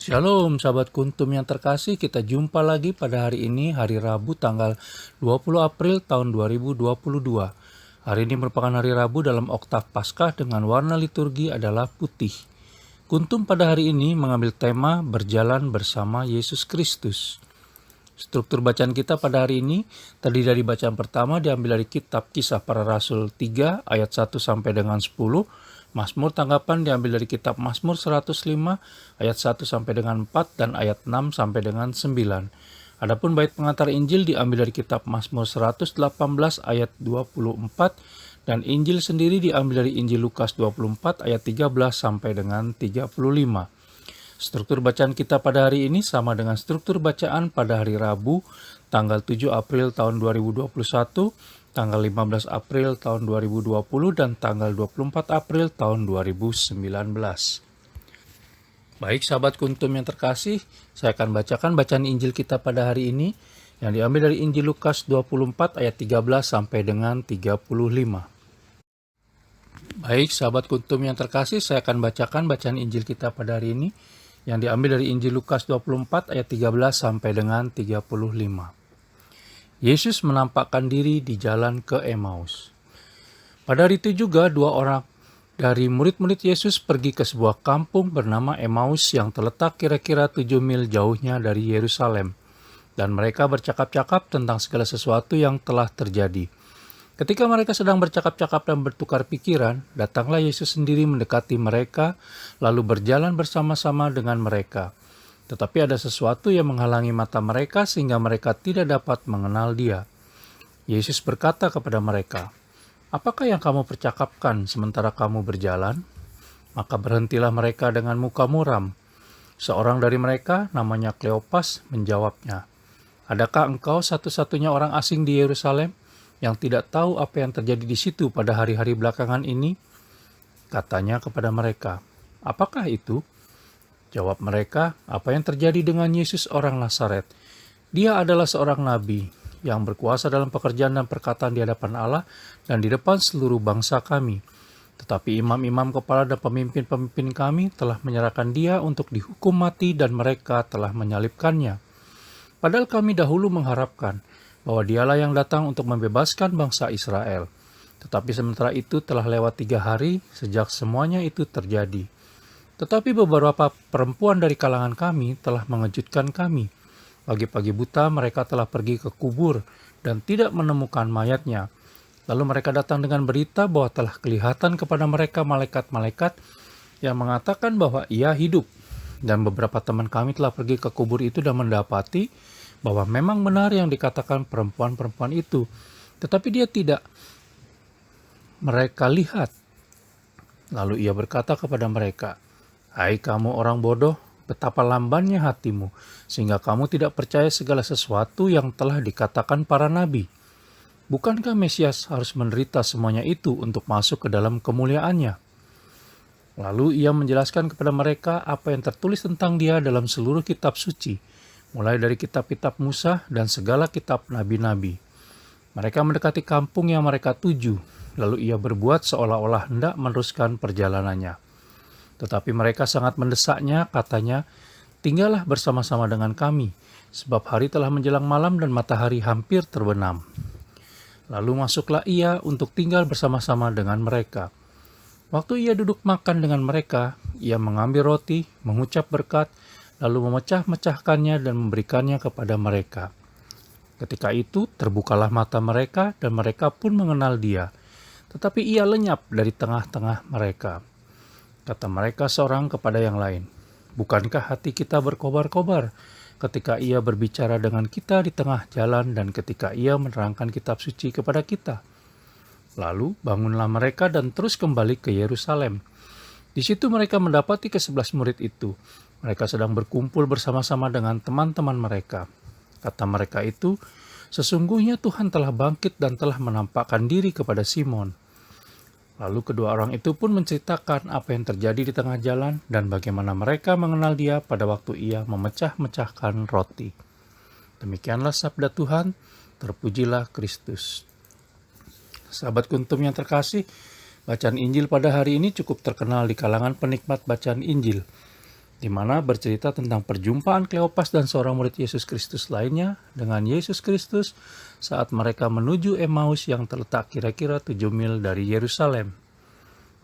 Shalom sahabat Kuntum yang terkasih, kita jumpa lagi pada hari ini, hari Rabu tanggal 20 April tahun 2022. Hari ini merupakan hari Rabu dalam oktav Paskah dengan warna liturgi adalah putih. Kuntum pada hari ini mengambil tema berjalan bersama Yesus Kristus. Struktur bacaan kita pada hari ini terdiri dari bacaan pertama diambil dari kitab Kisah Para Rasul 3 ayat 1 sampai dengan 10. Mazmur tanggapan diambil dari kitab Mazmur 105 ayat 1 sampai dengan 4 dan ayat 6 sampai dengan 9. Adapun bait pengantar Injil diambil dari kitab Mazmur 118 ayat 24 dan Injil sendiri diambil dari Injil Lukas 24 ayat 13 sampai dengan 35. Struktur bacaan kita pada hari ini sama dengan struktur bacaan pada hari Rabu tanggal 7 April tahun 2021, tanggal 15 April tahun 2020, dan tanggal 24 April tahun 2019. Baik sahabat Kuntum yang terkasih, saya akan bacakan bacaan Injil kita pada hari ini yang diambil dari Injil Lukas 24 ayat 13 sampai dengan 35. Baik sahabat Kuntum yang terkasih, saya akan bacakan bacaan Injil kita pada hari ini yang diambil dari Injil Lukas 24 ayat 13 sampai dengan 35. Yesus menampakkan diri di jalan ke Emmaus. Pada hari itu juga dua orang dari murid-murid Yesus pergi ke sebuah kampung bernama Emmaus yang terletak kira-kira 7 mil jauhnya dari Yerusalem. Dan mereka bercakap-cakap tentang segala sesuatu yang telah terjadi. Ketika mereka sedang bercakap-cakap dan bertukar pikiran, datanglah Yesus sendiri mendekati mereka, lalu berjalan bersama-sama dengan mereka. Tetapi ada sesuatu yang menghalangi mata mereka sehingga mereka tidak dapat mengenal Dia. Yesus berkata kepada mereka, "Apakah yang kamu percakapkan sementara kamu berjalan?" Maka berhentilah mereka dengan muka muram. Seorang dari mereka, namanya Kleopas, menjawabnya, "Adakah engkau satu-satunya orang asing di Yerusalem yang tidak tahu apa yang terjadi di situ pada hari-hari belakangan ini?" Katanya kepada mereka, "Apakah itu?" Jawab mereka, "Apa yang terjadi dengan Yesus orang Nazaret? Dia adalah seorang nabi yang berkuasa dalam pekerjaan dan perkataan di hadapan Allah dan di depan seluruh bangsa kami. Tetapi imam-imam kepala dan pemimpin-pemimpin kami telah menyerahkan dia untuk dihukum mati dan mereka telah menyalibkannya. Padahal kami dahulu mengharapkan bahwa dialah yang datang untuk membebaskan bangsa Israel. Tetapi sementara itu telah lewat 3 hari sejak semuanya itu terjadi. Tetapi beberapa perempuan dari kalangan kami telah mengejutkan kami. Pagi-pagi buta mereka telah pergi ke kubur dan tidak menemukan mayatnya. Lalu mereka datang dengan berita bahwa telah kelihatan kepada mereka malaikat-malaikat yang mengatakan bahwa ia hidup. Dan beberapa teman kami telah pergi ke kubur itu dan mendapati bahwa memang benar yang dikatakan perempuan-perempuan itu. Tetapi dia tidak mereka lihat. Lalu ia berkata kepada mereka, "Hai kamu orang bodoh, betapa lambannya hatimu, sehingga kamu tidak percaya segala sesuatu yang telah dikatakan para nabi. Bukankah Mesias harus menderita semuanya itu untuk masuk ke dalam kemuliaannya?" Lalu ia menjelaskan kepada mereka apa yang tertulis tentang dia dalam seluruh kitab suci, mulai dari kitab-kitab Musa dan segala kitab nabi-nabi. Mereka mendekati kampung yang mereka tuju, lalu ia berbuat seolah-olah hendak meneruskan perjalanannya. Tetapi mereka sangat mendesaknya, katanya, "Tinggallah bersama-sama dengan kami, sebab hari telah menjelang malam dan matahari hampir terbenam." Lalu masuklah ia untuk tinggal bersama-sama dengan mereka. Waktu ia duduk makan dengan mereka, ia mengambil roti, mengucap berkat, lalu memecah-mecahkannya dan memberikannya kepada mereka. Ketika itu terbukalah mata mereka dan mereka pun mengenal dia. Tetapi ia lenyap dari tengah-tengah mereka. Kata mereka seorang kepada yang lain, "Bukankah hati kita berkobar-kobar ketika ia berbicara dengan kita di tengah jalan dan ketika ia menerangkan kitab suci kepada kita?" Lalu bangunlah mereka dan terus kembali ke Yerusalem. Di situ mereka mendapati ke-11 murid itu. Mereka sedang berkumpul bersama-sama dengan teman-teman mereka. Kata mereka itu, "Sesungguhnya Tuhan telah bangkit dan telah menampakkan diri kepada Simon." Lalu kedua orang itu pun menceritakan apa yang terjadi di tengah jalan dan bagaimana mereka mengenal dia pada waktu ia memecah-mecahkan roti. Demikianlah sabda Tuhan, terpujilah Kristus. Sahabat Kuntum yang terkasih, bacaan Injil pada hari ini cukup terkenal di kalangan penikmat bacaan Injil. di mana bercerita tentang perjumpaan Kleopas dan seorang murid Yesus Kristus lainnya dengan Yesus Kristus saat mereka menuju Emmaus yang terletak kira-kira 7 mil dari Yerusalem.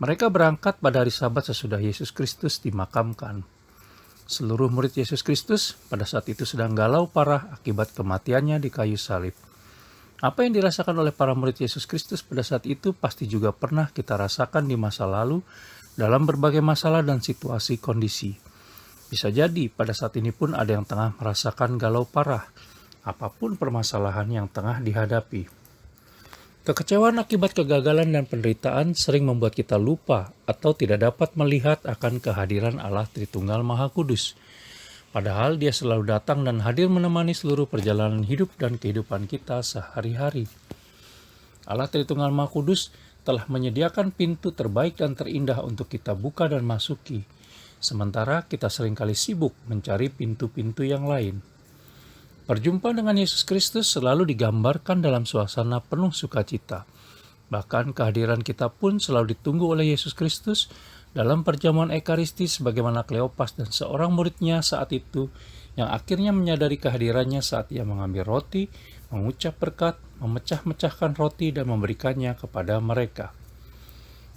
Mereka berangkat pada hari Sabat sesudah Yesus Kristus dimakamkan. Seluruh murid Yesus Kristus pada saat itu sedang galau parah akibat kematiannya di kayu salib. Apa yang dirasakan oleh para murid Yesus Kristus pada saat itu pasti juga pernah kita rasakan di masa lalu dalam berbagai masalah dan situasi kondisi. Bisa jadi pada saat ini pun ada yang tengah merasakan galau parah, apapun permasalahan yang tengah dihadapi. Kekecewaan akibat kegagalan dan penderitaan sering membuat kita lupa atau tidak dapat melihat akan kehadiran Allah Tritunggal Maha Kudus. Padahal Dia selalu datang dan hadir menemani seluruh perjalanan hidup dan kehidupan kita sehari-hari. Allah Tritunggal Maha Kudus telah menyediakan pintu terbaik dan terindah untuk kita buka dan masuki. Sementara kita seringkali sibuk mencari pintu-pintu yang lain. Perjumpaan dengan Yesus Kristus selalu digambarkan dalam suasana penuh sukacita. Bahkan kehadiran kita pun selalu ditunggu oleh Yesus Kristus dalam perjamuan Ekaristi sebagaimana Kleopas dan seorang muridnya saat itu yang akhirnya menyadari kehadirannya saat ia mengambil roti, mengucap berkat, memecah-mecahkan roti dan memberikannya kepada mereka.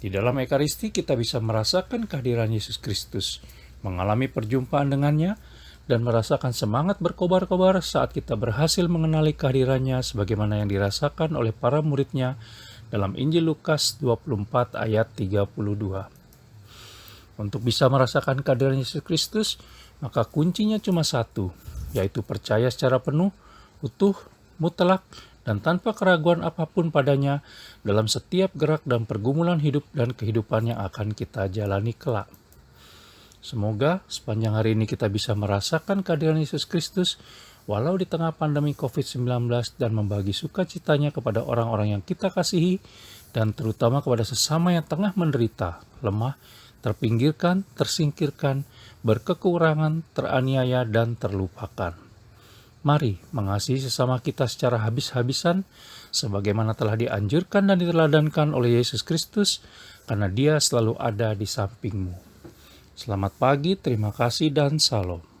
Di dalam Ekaristi kita bisa merasakan kehadiran Yesus Kristus, mengalami perjumpaan dengannya, dan merasakan semangat berkobar-kobar saat kita berhasil mengenali kehadirannya sebagaimana yang dirasakan oleh para muridnya dalam Injil Lukas 24 ayat 32. Untuk bisa merasakan kehadiran Yesus Kristus, maka kuncinya cuma satu, yaitu percaya secara penuh, utuh, mutlak, dan tanpa keraguan apapun padanya dalam setiap gerak dan pergumulan hidup dan kehidupan yang akan kita jalani kelak. Semoga sepanjang hari ini kita bisa merasakan kehadiran Yesus Kristus walau di tengah pandemi COVID-19 dan membagi sukacitanya kepada orang-orang yang kita kasihi dan terutama kepada sesama yang tengah menderita, lemah, terpinggirkan, tersingkirkan, berkekurangan, teraniaya, dan terlupakan. Mari mengasihi sesama kita secara habis-habisan, sebagaimana telah dianjurkan dan diteladankan oleh Yesus Kristus, karena Dia selalu ada di sampingmu. Selamat pagi, terima kasih, dan salam.